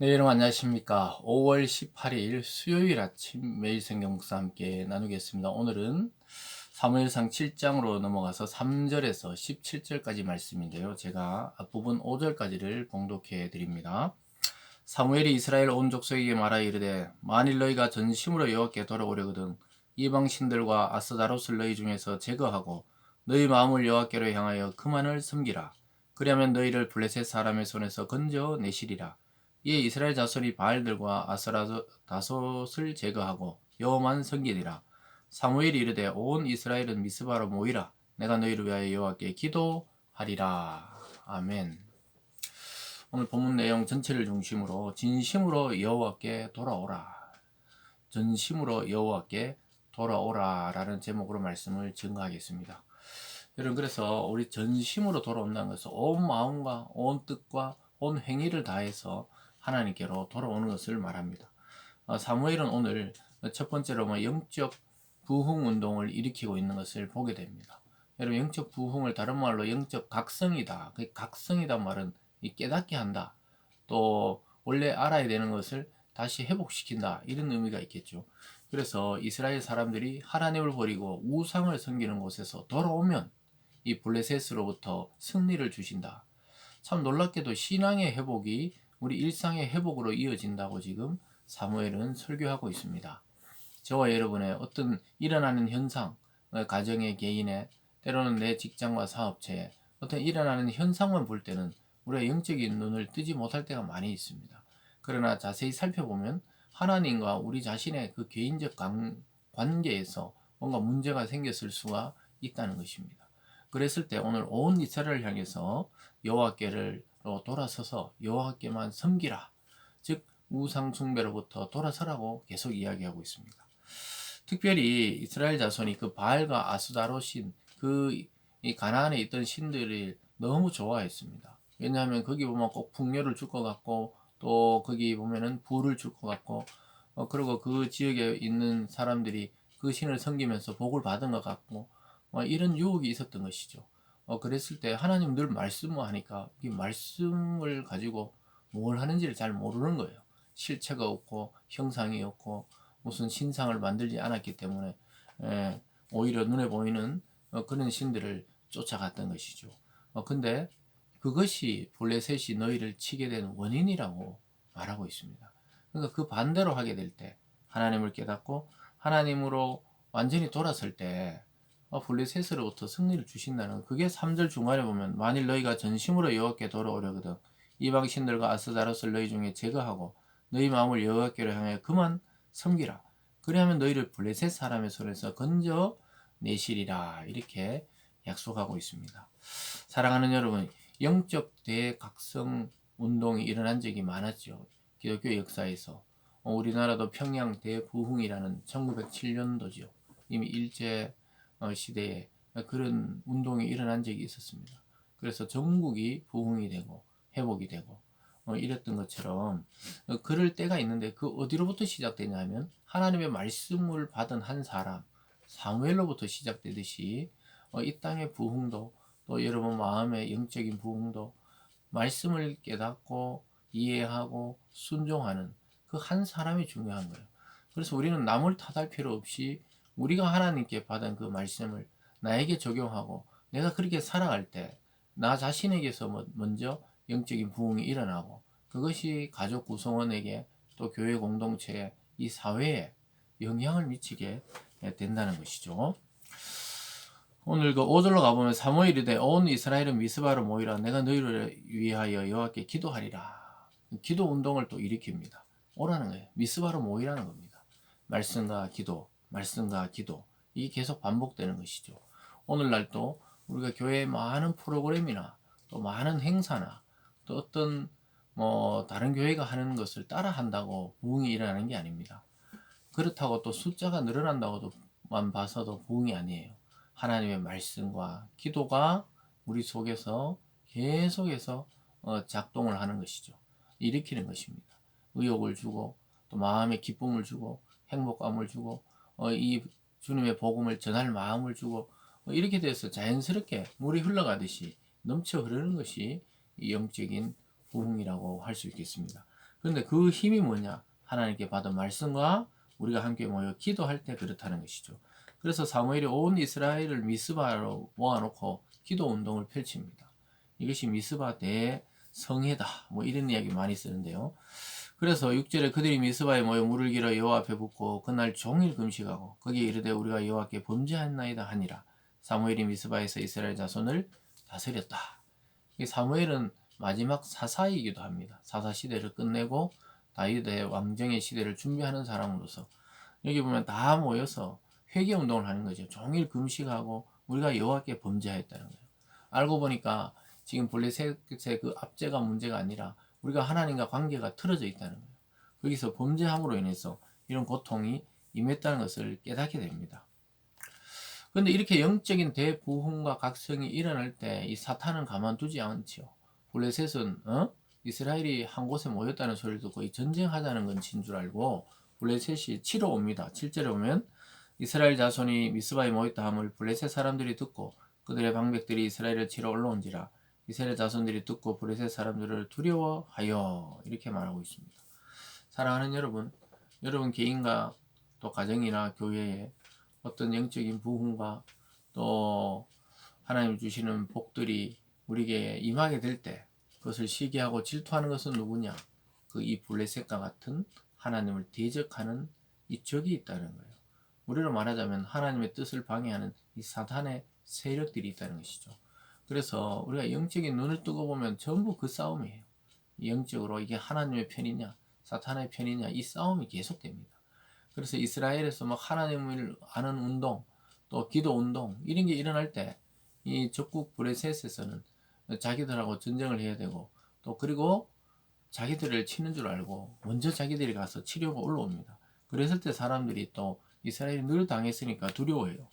네, 여러분 안녕하십니까. 5월 18일 수요일 아침 매일 성경 묵상 함께 나누겠습니다. 오늘은 사무엘상 7장으로 넘어가서 3절에서 17절까지 말씀인데요. 제가 앞부분 5절까지를 봉독해 드립니다. 사무엘이 이스라엘 온 족속에게 말하여 이르되 만일 너희가 전심으로 여호와께 돌아오려거든 이방 신들과 아스다롯을 너희 중에서 제거하고 너희 마음을 여호와께로 향하여 그만을 섬기라. 그리하면 너희를 블레셋 사람의 손에서 건져 내시리라. 이에 이스라엘 자손이 바알들과 아스라다솥을 제거하고 여호와만 섬기리라. 사무엘이 이르되 온 이스라엘은 미스바로 모이라. 내가 너희를 위하여 여호와께 기도하리라. 아멘. 오늘 본문 내용 전체를 중심으로 진심으로 여호와께 돌아오라. 전심으로 여호와께 돌아오라 라는 제목으로 말씀을 증거하겠습니다. 여러분, 그래서 우리 전심으로 돌아온다는 것은 온 마음과 온 뜻과 온 행위를 다해서 하나님께로 돌아오는 것을 말합니다. 사무엘은 오늘 첫 번째로 영적 부흥 운동을 일으키고 있는 것을 보게 됩니다. 여러분, 영적 부흥을 다른 말로 영적 각성이다. 그 각성이다 말은 깨닫게 한다. 또 원래 알아야 되는 것을 다시 회복시킨다. 이런 의미가 있겠죠. 그래서 이스라엘 사람들이 하나님을 버리고 우상을 섬기는 곳에서 돌아오면 이 블레셋으로부터 승리를 주신다. 참 놀랍게도 신앙의 회복이 우리 일상의 회복으로 이어진다고 지금 사무엘은 설교하고 있습니다. 저와 여러분의 어떤 일어나는 현상, 가정의 개인의, 때로는 내 직장과 사업체에 어떤 일어나는 현상만 볼 때는 우리가 영적인 눈을 뜨지 못할 때가 많이 있습니다. 그러나 자세히 살펴보면 하나님과 우리 자신의 그 개인적 관계에서 뭔가 문제가 생겼을 수가 있다는 것입니다. 그랬을 때 오늘 온 이스라엘을 향해서 여호와께를 돌아서서 여호와께만 섬기라. 즉 우상 숭배로부터 돌아서라고 계속 이야기하고 있습니다. 특별히 이스라엘 자손이 그 바알과 아스다롯신 이 가나안에 있던 신들을 너무 좋아했습니다. 왜냐하면 거기 보면 꼭 풍요를 줄 것 같고 또 거기 보면은 부를 줄 것 같고 그리고 그 지역에 있는 사람들이 그 신을 섬기면서 복을 받은 것 같고 이런 유혹이 있었던 것이죠. 그랬을 때 하나님 늘 말씀을 하니까 이 말씀을 가지고 뭘 하는지를 잘 모르는 거예요. 실체가 없고 형상이 없고 무슨 신상을 만들지 않았기 때문에 오히려 눈에 보이는 그런 신들을 쫓아갔던 것이죠. 근데 그것이 블레셋이 너희를 치게 된 원인이라고 말하고 있습니다. 그러니까 그 반대로 하게 될 때 하나님을 깨닫고 하나님으로 완전히 돌아설 때 블레셋으로부터 승리를 주신다는, 그게 3절 중간에 보면 만일 너희가 전심으로 여호와께 돌아오려거든 이방 신들과 아스다롯을 너희 중에 제거하고 너희 마음을 여호와께로 향하여 그만 섬기라. 그리하면 너희를 블레셋 사람의 손에서 건져 내시리라. 이렇게 약속하고 있습니다. 사랑하는 여러분, 영적 대각성 운동이 일어난 적이 많았죠. 기독교 역사에서. 우리나라도 평양 대부흥이라는 1907년도죠. 이미 일제 시대에 그런 운동이 일어난 적이 있었습니다. 그래서 전국이 부흥이 되고 회복이 되고 이랬던 것처럼 그럴 때가 있는데, 그 어디로부터 시작되냐면 하나님의 말씀을 받은 한 사람 사무엘로부터 시작되듯이 이 땅의 부흥도, 또 여러분 마음의 영적인 부흥도 말씀을 깨닫고 이해하고 순종하는 그 한 사람이 중요한 거예요. 그래서 우리는 남을 탓할 필요 없이 우리가 하나님께 받은 그 말씀을 나에게 적용하고 내가 그렇게 살아갈 때 나 자신에게서 먼저 영적인 부흥이 일어나고 그것이 가족 구성원에게 또 교회 공동체에 이 사회에 영향을 미치게 된다는 것이죠. 오늘 그 5절로 가보면 사무엘이 되 온 이스라엘은 미스바로 모이라. 내가 너희를 위하여 여호와께 기도하리라. 기도 운동을 또 일으킵니다. 오라는 거예요. 미스바로 모이라는 겁니다. 말씀과 기도, 말씀과 기도, 이게 계속 반복되는 것이죠. 오늘날 또 우리가 교회에 많은 프로그램이나 또 많은 행사나 또 어떤 다른 교회가 하는 것을 따라 한다고 부흥이 일어나는 게 아닙니다. 그렇다고 또 숫자가 늘어난다고만 봐서도 부흥이 아니에요. 하나님의 말씀과 기도가 우리 속에서 계속해서 작동을 하는 것이죠. 일으키는 것입니다. 의욕을 주고 또 마음의 기쁨을 주고 행복감을 주고 이 주님의 복음을 전할 마음을 주고 이렇게 돼서 자연스럽게 물이 흘러가듯이 넘쳐 흐르는 것이 영적인 부흥이라고 할 수 있겠습니다. 그런데 그 힘이 뭐냐? 하나님께 받은 말씀과 우리가 함께 모여 기도할 때 그렇다는 것이죠. 그래서 사무엘이 온 이스라엘을 미스바로 모아놓고 기도 운동을 펼칩니다. 이것이 미스바 대성회다. 뭐 이런 이야기 많이 쓰는데요. 그래서 6절에 그들이 미스바에 모여 물을 길어 여호와 앞에 붓고 그날 종일 금식하고 거기에 이르되 우리가 여호와께 범죄하였나이다 하니라. 사무엘이 미스바에서 이스라엘 자손을 다스렸다. 이 사무엘은 마지막 사사이기도 합니다. 사사 시대를 끝내고 다윗의 왕정의 시대를 준비하는 사람으로서 여기 보면 다 모여서 회개 운동을 하는 거죠. 종일 금식하고 우리가 여호와께 범죄하였다는 거예요. 알고 보니까 지금 블레셋의 그 압제가 문제가 아니라 우리가 하나님과 관계가 틀어져 있다는 거예요. 거기서 범죄함으로 인해서 이런 고통이 임했다는 것을 깨닫게 됩니다. 그런데 이렇게 영적인 대부흥과 각성이 일어날 때 이 사탄은 가만두지 않지요. 블레셋은 이스라엘이 한 곳에 모였다는 소리를 듣고 이 전쟁하자는 건 진 줄 알고 블레셋이 치러 옵니다. 7절에 보면 이스라엘 자손이 미스바에 모였다 함을 블레셋 사람들이 듣고 그들의 방백들이 이스라엘을 치러 올라온지라 이스라엘 자손들이 듣고 블레셋 사람들을 두려워하여 이렇게 말하고 있습니다. 사랑하는 여러분 개인과 또 가정이나 교회에 어떤 영적인 부흥과 또 하나님 주시는 복들이 우리에게 임하게 될 때 그것을 시기하고 질투하는 것은 누구냐? 그 이 블레셋과 같은 하나님을 대적하는 이 적이 있다는 거예요. 우리로 말하자면 하나님의 뜻을 방해하는 이 사탄의 세력들이 있다는 것이죠. 그래서 우리가 영적인 눈을 뜨고 보면 전부 그 싸움이에요. 영적으로 이게 하나님의 편이냐 사탄의 편이냐 이 싸움이 계속됩니다. 그래서 이스라엘에서 막 하나님을 아는 운동 또 기도 운동 이런 게 일어날 때 이 적국 브레셋에서는 자기들하고 전쟁을 해야 되고 또 그리고 자기들을 치는 줄 알고 먼저 자기들이 가서 치려고 올라옵니다. 그랬을 때 사람들이 또 이스라엘이 늘 당했으니까 두려워해요.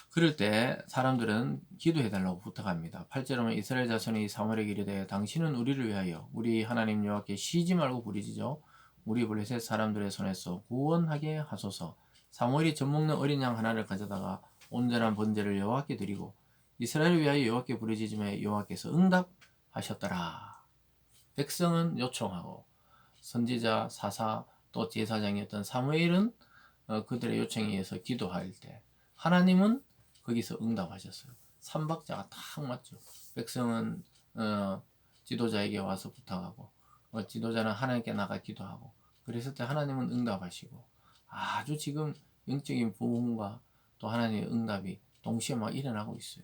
그럴 때 사람들은 기도해달라고 부탁합니다. 8절에 보면 이스라엘 자손이 사무엘에게 이르되 당신은 우리를 위하여 우리 하나님 여호와께 쉬지 말고 부르짖어 우리 블레셋 사람들의 손에서 구원하게 하소서. 사무엘이 젖먹는 어린 양 하나를 가져다가 온전한 번제를 여호와께 드리고 이스라엘을 위하여 여호와께 부르짖음에 여호와께서 응답하셨더라. 백성은 요청하고 선지자 사사 또 제사장이었던 사무엘은 그들의 요청에 의해서 기도할 때 하나님은 거기서 응답하셨어요. 삼박자가 딱 맞죠. 백성은 지도자에게 와서 부탁하고 지도자는 하나님께 나가 기도하고 그랬을 때 하나님은 응답하시고 아주 지금 영적인 부흥과 또 하나님의 응답이 동시에 막 일어나고 있어요.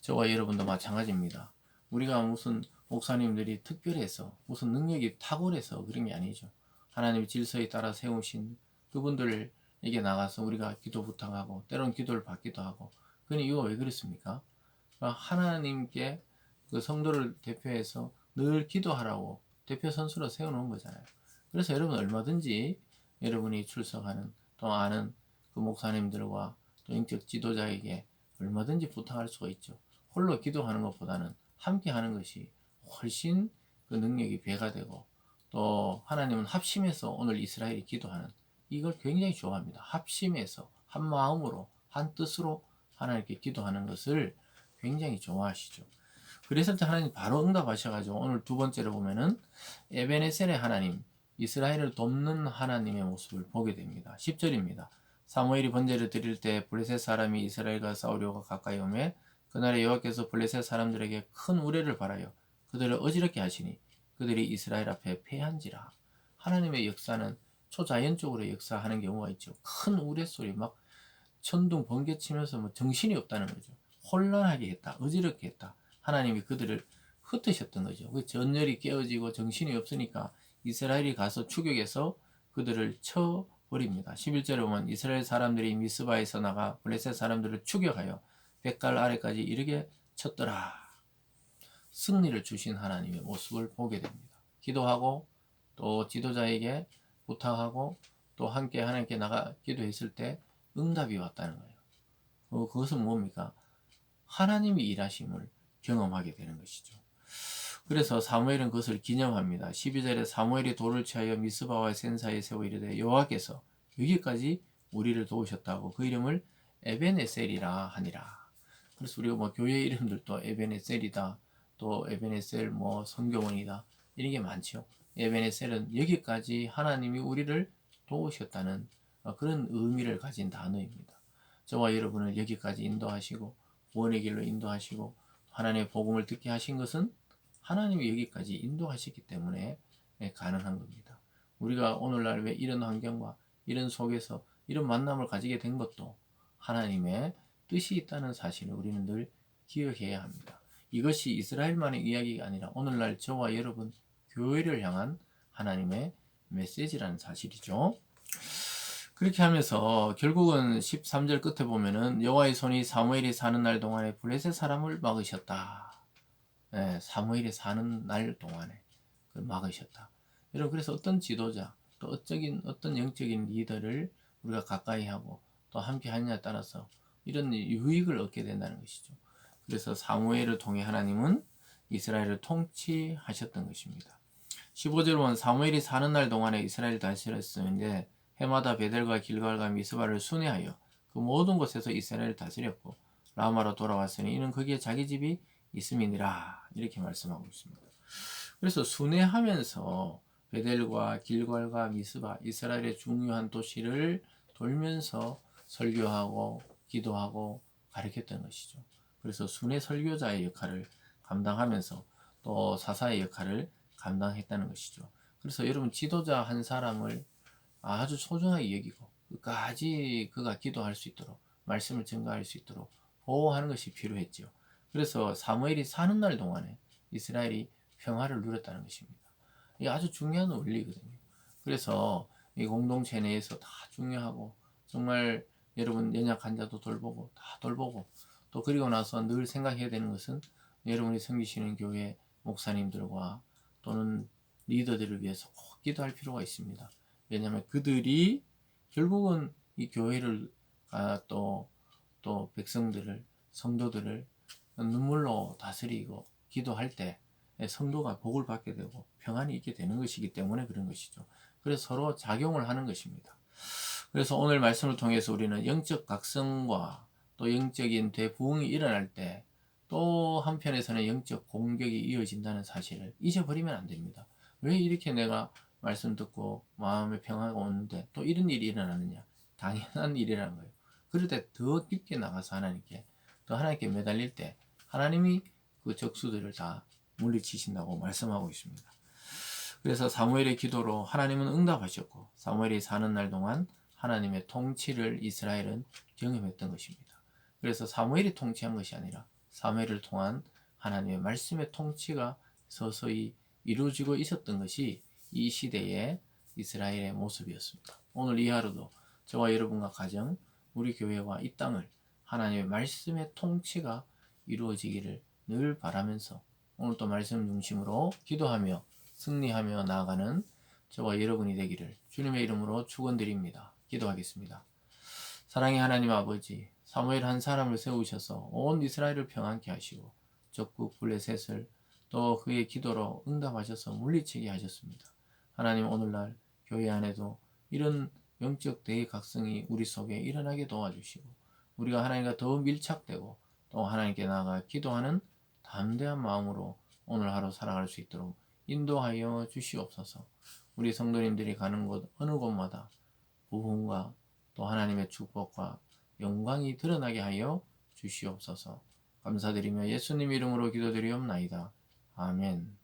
저와 여러분도 마찬가지입니다. 우리가 무슨 목사님들이 특별해서 무슨 능력이 탁월해서 그런 게 아니죠. 하나님의 질서에 따라 세우신 그분들에게 나가서 우리가 기도 부탁하고 때론 기도를 받기도 하고 그 이유가 왜 그렇습니까? 하나님께 그 성도를 대표해서 늘 기도하라고 대표 선수로 세워놓은 거잖아요. 그래서 여러분 얼마든지 여러분이 출석하는 또 아는 그 목사님들과 또 영적 지도자에게 얼마든지 부탁할 수가 있죠. 홀로 기도하는 것보다는 함께 하는 것이 훨씬 그 능력이 배가 되고 또 하나님은 합심해서 오늘 이스라엘이 기도하는 이걸 굉장히 좋아합니다. 합심해서 한 마음으로 한 뜻으로 하나님께 기도하는 것을 굉장히 좋아하시죠. 그랬을 때 하나님 바로 응답하셔가지고 오늘 두 번째로 보면은 에베네셀의 하나님 이스라엘을 돕는 하나님의 모습을 보게 됩니다. 10절입니다. 사무엘이 번제를 드릴 때 블레셋 사람이 이스라엘과 싸우려고 가까이 오매 그날에 여호와께서 블레셋 사람들에게 큰 우레를 발하여 그들을 어지럽게 하시니 그들이 이스라엘 앞에 패한지라. 하나님의 역사는 초자연적으로 역사하는 경우가 있죠. 큰 우레 소리 막 천둥 번개 치면서 뭐 정신이 없다는 거죠. 혼란하게 했다. 어지럽게 했다. 하나님이 그들을 흩으셨던 거죠. 그 전열이 깨어지고 정신이 없으니까 이스라엘이 가서 추격해서 그들을 쳐버립니다. 11절에 보면 이스라엘 사람들이 미스바에서 나가 블레셋 사람들을 추격하여 백갈 아래까지 이르게 쳤더라. 승리를 주신 하나님의 모습을 보게 됩니다. 기도하고 또 지도자에게 부탁하고 또 함께 하나님께 나가 기도했을 때 응답이 왔다는 거예요. 그것은 뭡니까? 하나님이 일하심을 경험하게 되는 것이죠. 그래서 사무엘은 그것을 기념합니다. 12절에 사무엘이 돌을 취하여 미스바와 센 사이에 세워 이르되 여호와께서 여기까지 우리를 도우셨다고 그 이름을 에베네셀이라 하니라. 그래서 우리가 뭐 교회 이름들도 에베네셀이다 또 에베네셀 뭐 성교원이다 이런 게 많죠. 에베네셀은 여기까지 하나님이 우리를 도우셨다는 그런 의미를 가진 단어입니다. 저와 여러분을 여기까지 인도하시고 구원의 길로 인도하시고 하나님의 복음을 듣게 하신 것은 하나님이 여기까지 인도하셨기 때문에 가능한 겁니다. 우리가 오늘날 왜 이런 환경과 이런 속에서 이런 만남을 가지게 된 것도 하나님의 뜻이 있다는 사실을 우리는 늘 기억해야 합니다. 이것이 이스라엘만의 이야기가 아니라 오늘날 저와 여러분 교회를 향한 하나님의 메시지라는 사실이죠. 그렇게 하면서 결국은 13절 끝에 보면은 여호와의 손이 사무엘이 사는 날 동안에 블레셋 사람을 막으셨다. 사무엘이 사는 날 동안에 그걸 막으셨다. 여러분, 그래서 어떤 지도자 또 어떤 영적인 리더를 우리가 가까이 하고 또 함께 하느냐에 따라서 이런 유익을 얻게 된다는 것이죠. 그래서 사무엘을 통해 하나님은 이스라엘을 통치하셨던 것입니다. 15절 보면 사무엘이 사는 날 동안에 이스라엘을 다스렸었는데 해마다 베델과 길갈과 미스바를 순회하여 그 모든 곳에서 이스라엘을 다스렸고 라마로 돌아왔으니 이는 거기에 자기 집이 있음이니라, 이렇게 말씀하고 있습니다. 그래서 순회하면서 베델과 길갈과 미스바, 이스라엘의 중요한 도시를 돌면서 설교하고 기도하고 가르쳤던 것이죠. 그래서 순회 설교자의 역할을 감당하면서 또 사사의 역할을 감당했다는 것이죠. 그래서 여러분, 지도자 한 사람을 아주 소중하게 여기고 끝까지 그가 기도할 수 있도록 말씀을 전가할 수 있도록 보호하는 것이 필요했죠. 그래서 사무엘이 사는 날 동안에 이스라엘이 평화를 누렸다는 것입니다. 이게 아주 중요한 원리거든요. 그래서 이 공동체 내에서 다 중요하고 정말 여러분 연약한 자도 돌보고 다 돌보고 또 그리고 나서 늘 생각해야 되는 것은 여러분이 섬기시는 교회 목사님들과 또는 리더들을 위해서 꼭 기도할 필요가 있습니다. 왜냐하면 그들이 결국은 이 교회를 또 백성들을 성도들을 눈물로 다스리고 기도할 때 성도가 복을 받게 되고 평안이 있게 되는 것이기 때문에 그런 것이죠. 그래서 서로 작용을 하는 것입니다. 그래서 오늘 말씀을 통해서 우리는 영적 각성과 또 영적인 대부흥이 일어날 때 또 한편에서는 영적 공격이 이어진다는 사실을 잊어버리면 안 됩니다. 왜 이렇게 내가 말씀 듣고 마음의 평화가 오는데 또 이런 일이 일어나느냐? 당연한 일이라는 거예요. 그럴 때 더 깊게 나가서 하나님께 매달릴 때 하나님이 그 적수들을 다 물리치신다고 말씀하고 있습니다. 그래서 사무엘의 기도로 하나님은 응답하셨고 사무엘이 사는 날 동안 하나님의 통치를 이스라엘은 경험했던 것입니다. 그래서 사무엘이 통치한 것이 아니라 사무엘을 통한 하나님의 말씀의 통치가 서서히 이루어지고 있었던 것이 이 시대의 이스라엘의 모습이었습니다. 오늘 이 하루도 저와 여러분과 가정, 우리 교회와 이 땅을 하나님의 말씀의 통치가 이루어지기를 늘 바라면서 오늘도 말씀 중심으로 기도하며 승리하며 나아가는 저와 여러분이 되기를 주님의 이름으로 축원드립니다. 기도하겠습니다. 사랑의 하나님 아버지, 사무엘 한 사람을 세우셔서 온 이스라엘을 평안케 하시고 적국 블레셋을 또 그의 기도로 응답하셔서 물리치게 하셨습니다. 하나님, 오늘날 교회 안에도 이런 영적 대각성이 우리 속에 일어나게 도와주시고 우리가 하나님과 더 밀착되고 또 하나님께 나아가 기도하는 담대한 마음으로 오늘 하루 살아갈 수 있도록 인도하여 주시옵소서. 우리 성도님들이 가는 곳 어느 곳마다 부흥과 또 하나님의 축복과 영광이 드러나게 하여 주시옵소서. 감사드리며 예수님 이름으로 기도드리옵나이다. 아멘.